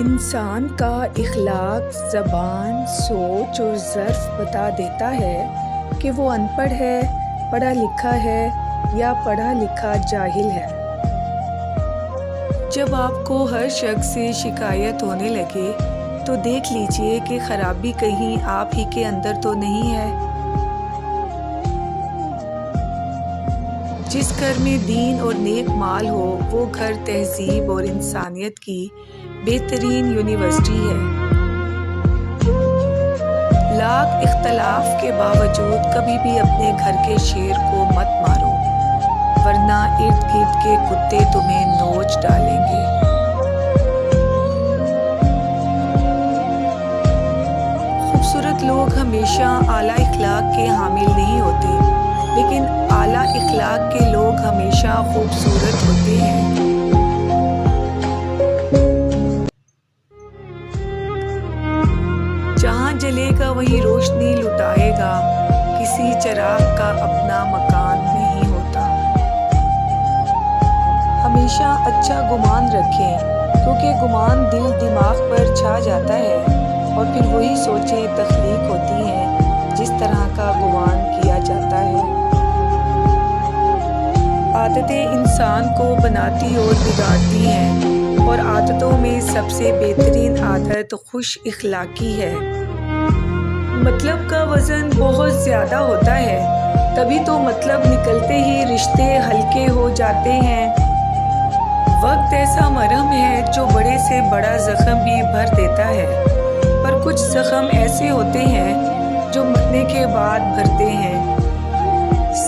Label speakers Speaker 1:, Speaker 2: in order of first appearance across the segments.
Speaker 1: انسان کا اخلاق زبان، سوچ اور ظرف بتا دیتا ہے کہ وہ ان پڑھ ہے، پڑھا لکھا ہے یا پڑھا لکھا جاہل ہے۔ جب آپ کو ہر شخص سے شکایت ہونے لگے تو دیکھ لیجئے کہ خرابی کہیں آپ ہی کے اندر تو نہیں ہے۔ جس گھر میں دین اور نیک مال ہو وہ گھر تہذیب اور انسانیت کی بہترین یونیورسٹی ہے۔ لاکھ اختلاف کے باوجود کبھی بھی اپنے گھر کے شیر کو مت مارو، ورنہ ارد گرد کے کتے تمہیں نوچ ڈالیں گے۔ خوبصورت لوگ ہمیشہ اعلیٰ اخلاق کے حامل نہیں ہوتے، لیکن اعلیٰ اخلاق کے لوگ ہمیشہ خوبصورت ہوتے ہیں۔ جہاں جلے گا وہیں روشنی لٹائے گا، کسی چراغ کا اپنا مکان نہیں ہوتا۔ ہمیشہ اچھا گمان رکھیں، کیونکہ گمان دل دماغ پر چھا جاتا ہے اور پھر وہی سوچیں تخلیق ہوتی ہیں جس طرح کا گمان کیا جاتا ہے۔ عادتیں انسان کو بناتی اور بگاڑتی ہیں، اور عادتوں میں سب سے بہترین عادت خوش اخلاقی ہے۔ مطلب کا وزن بہت زیادہ ہوتا ہے، تبھی تو مطلب نکلتے ہی رشتے ہلکے ہو جاتے ہیں۔ وقت ایسا مرہم ہے جو بڑے سے بڑا زخم بھی بھر دیتا ہے، پر کچھ زخم ایسے ہوتے ہیں جو مرنے کے بعد بھرتے ہیں۔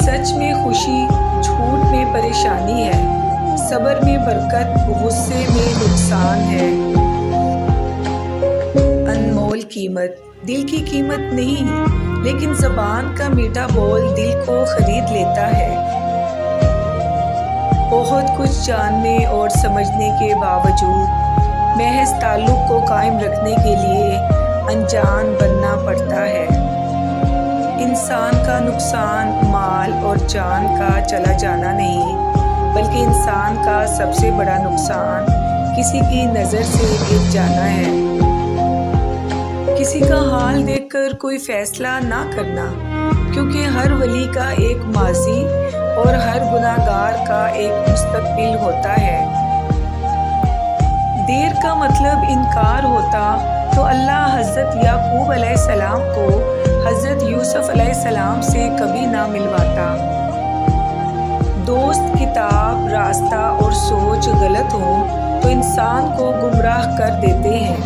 Speaker 1: سچ میں خوشی، جھوٹ میں پریشانی ہے، صبر میں برکت، غصے میں نقصان ہے۔ انمول قیمت دل کی قیمت نہیں، لیکن زبان کا میٹھا بول دل کو خرید لیتا ہے۔ بہت کچھ جاننے اور سمجھنے کے باوجود محض تعلق کو قائم رکھنے کے لیے انجان بننا پڑتا ہے۔ انسان کا نقصان مال اور جان کا چلا جانا نہیں، بلکہ انسان کا سب سے بڑا نقصان کسی کی نظر سے گر جانا ہے۔ کسی کا حال دیکھ کر کوئی فیصلہ نہ کرنا، کیونکہ ہر ولی کا ایک ماضی اور ہر گناہگار کا ایک مستقبل ہوتا ہے۔ دیر کا مطلب انکار ہوتا تو اللہ حضرت یعقوب علیہ السلام کو حضرت یوسف علیہ السلام سے کبھی نہ ملواتا۔ دوست، کتاب، راستہ اور سوچ غلط ہوں تو انسان کو گمراہ کر دیتے ہیں۔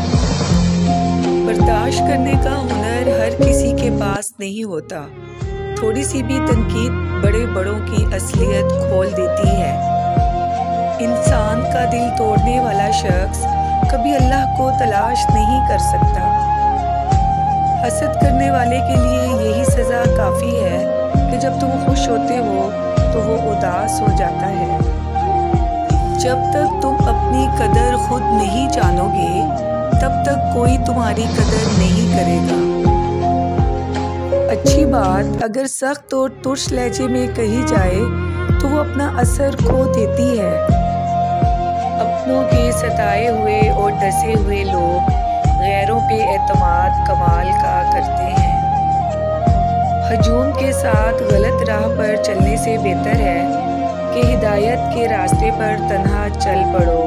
Speaker 1: برداشت کرنے کا ہنر ہر کسی کے پاس نہیں ہوتا، تھوڑی سی بھی تنقید بڑے بڑوں کی اصلیت کھول دیتی ہے۔ انسان کا دل توڑنے والا شخص کبھی اللہ کو تلاش نہیں کر سکتا۔ حسد کرنے والے کے لیے یہی سزا کافی ہے کہ جب تم خوش ہوتے ہو تو وہ اداس ہو جاتا ہے۔ جب تک تم اپنی قدر خود نہیں جانو گے تب تک کوئی تمہاری قدر نہیں کرے گا۔ اچھی بات اگر سخت اور ترش لہجے میں کہی جائے تو وہ اپنا اثر کھو دیتی ہے۔ اپنوں کے ستائے ہوئے اور ڈسے ہوئے لوگ غیروں پہ اعتماد کمال کا کرتے ہیں۔ ہجوم کے ساتھ غلط راہ پر چلنے سے بہتر ہے کہ ہدایت کے راستے پر تنہا چل پڑو۔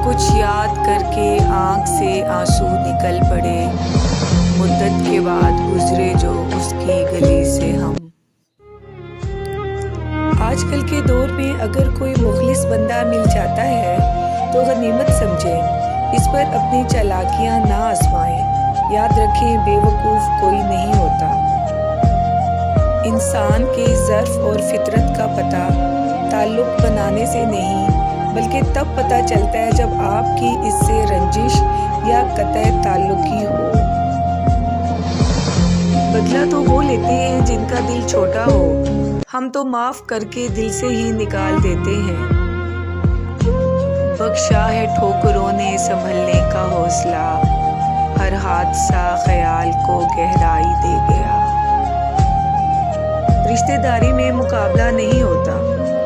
Speaker 1: کچھ یاد کر کے آنکھ سے آنسو نکل پڑے، مدت کے بعد گزرے جو اس کی گلی سے ہم۔ آج کل کے دور میں اگر کوئی مخلص بندہ مل جاتا ہے تو غنیمت سمجھیں، اس پر اپنی چالاکیاں نہ آزمائیں۔ یاد رکھیں بے وقوف کوئی نہیں ہوتا۔ انسان کے ظرف اور فطرت کا پتہ تعلق بنانے سے نہیں بلکہ تب پتہ چلتا ہے جب آپ کی اس سے رنجش یا قطع تعلقی ہو۔ بدلہ تو وہ لیتے ہیں جن کا دل چھوٹا ہو، ہم تو معاف کر کے دل سے ہی نکال دیتے ہیں۔ بخشا ہے ٹھوکروں نے سنبھلنے کا حوصلہ، ہر حادثہ خیال کو گہرائی دے گیا۔ رشتہ داری میں مقابلہ نہیں ہوتا،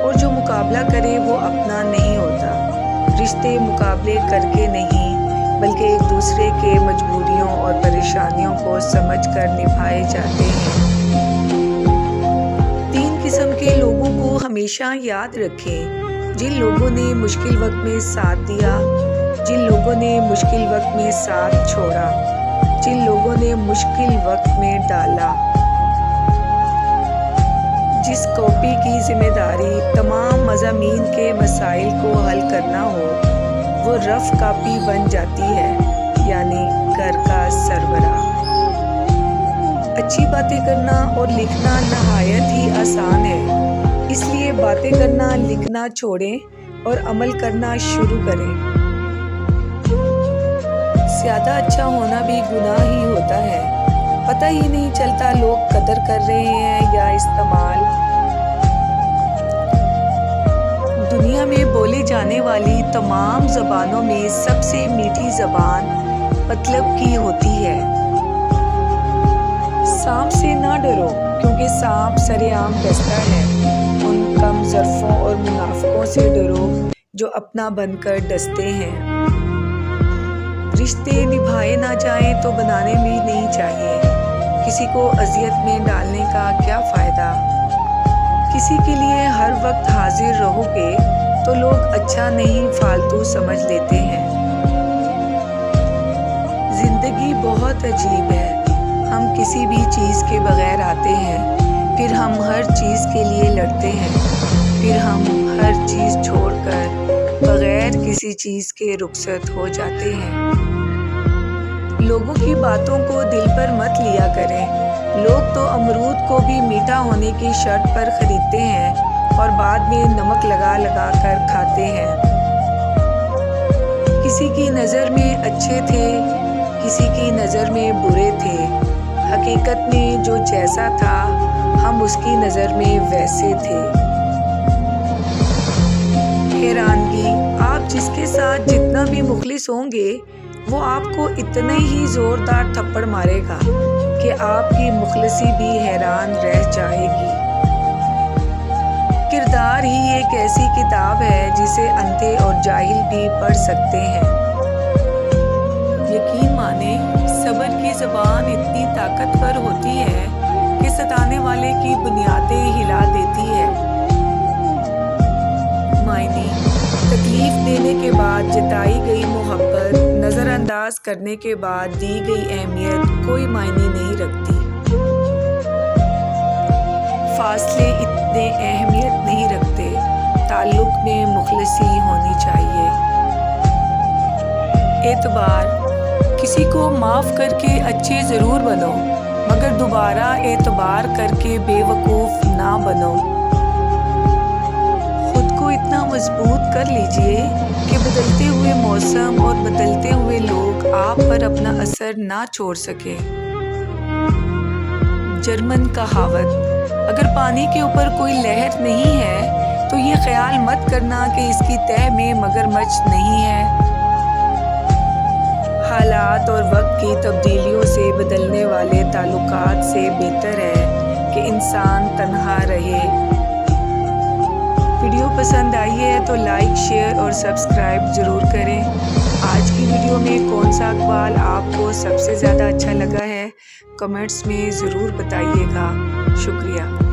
Speaker 1: اور جو مقابلہ کرے وہ اپنا نہیں ہوتا۔ رشتے مقابلے کر کے نہیں بلکہ ایک دوسرے کے مجبوریوں اور پریشانیوں کو سمجھ کر نبھائے جاتے ہیں۔ 3 قسم کے لوگوں کو ہمیشہ یاد رکھیں: جن لوگوں نے مشکل وقت میں ساتھ دیا، جن لوگوں نے مشکل وقت میں ساتھ چھوڑا، جن لوگوں نے مشکل وقت میں ڈالا۔ جس کاپی کی ذمہ داری تمام مضامین کے مسائل کو حل کرنا ہو، وہ رف کاپی بن جاتی ہے، یعنی گھر کا سربراہ۔ اچھی باتیں کرنا اور لکھنا نہایت ہی آسان ہے، اس لیے باتیں کرنا لکھنا چھوڑیں اور عمل کرنا شروع کریں۔ زیادہ اچھا ہونا بھی گناہ ہی ہوتا ہے، پتہ ہی نہیں چلتا لوگ قدر کر رہے ہیں یا استعمال۔ دنیا میں بولے جانے والی تمام زبانوں میں سب سے میٹھی زبان مطلب کی ہوتی ہے۔ سانپ سے نہ ڈرو، کیونکہ سانپ سرے عام ڈستا ہے۔ ان کم ظرفوں اور منافقوں سے ڈرو جو اپنا بن کر ڈستے ہیں۔ رشتے نبھائے نہ جائیں تو بنانے بھی نہیں چاہیے۔ کسی کو اذیت میں ڈالنے کا کیا فائدہ؟ کسی کے لیے ہر وقت حاضر رہو گے تو لوگ اچھا نہیں فالتو سمجھ لیتے ہیں۔ زندگی بہت عجیب ہے، ہم کسی بھی چیز کے بغیر آتے ہیں، پھر ہم ہر چیز کے لیے لڑتے ہیں، پھر ہم ہر چیز چھوڑ کر بغیر کسی چیز کے رخصت ہو جاتے ہیں۔ لوگوں کی باتوں کو دل پر مت لیا کریں۔ لوگ تو امرود کو بھی میٹھا ہونے کی شرط پر خریدتے ہیں اور بعد میں نمک لگا لگا کر کھاتے ہیں۔ کسی کی نظر میں اچھے تھے، کسی کی نظر میں برے تھے، حقیقت میں جو جیسا تھا ہم اس کی نظر میں ویسے تھے۔ حیرانگی، آپ جس کے ساتھ جتنا بھی مخلص ہوں گے وہ آپ کو اتنا ہی زوردار تھپڑ مارے گا کہ آپ کی مخلصی بھی حیران رہ جائے گی۔ کردار ہی ایک ایسی کتاب ہے جسے اندھے اور جاہل بھی پڑھ سکتے ہیں۔ یقین مانیں، صبر کی زبان اتنی طاقتور ہوتی ہے کہ ستانے والے کی بنیادیں ہلا دیتی ہے۔ معنی، تکلیف دینے کے بعد جتائی گئی محبت نظر انداز کرنے کے بعد دی گئی اہمیت کوئی معنی نہیں رکھتی۔ فاصلے اتنے اہمیت نہیں رکھتے، تعلق میں مخلصی ہونی چاہیے۔ اعتبار، کسی کو معاف کر کے اچھے ضرور بنو، مگر دوبارہ اعتبار کر کے بے وقوف نہ بنو۔ اتنا مضبوط کر لیجئے کہ بدلتے ہوئے موسم اور بدلتے ہوئے لوگ آپ پر اپنا اثر نہ چھوڑ سکے۔ جرمن کہاوت، اگر پانی کے اوپر کوئی لہر نہیں ہے تو یہ خیال مت کرنا کہ اس کی تہہ میں مگرمچھ نہیں ہے۔ حالات اور وقت کی تبدیلیوں سے بدلنے والے تعلقات سے بہتر ہے کہ انسان تنہا رہے۔ ویڈیو پسند آئی ہے تو لائک، شیئر اور سبسکرائب ضرور کریں۔ آج کی ویڈیو میں کون سا اقوال آپ کو سب سے زیادہ اچھا لگا ہے، کمنٹس میں ضرور بتائیے گا۔ شکریہ۔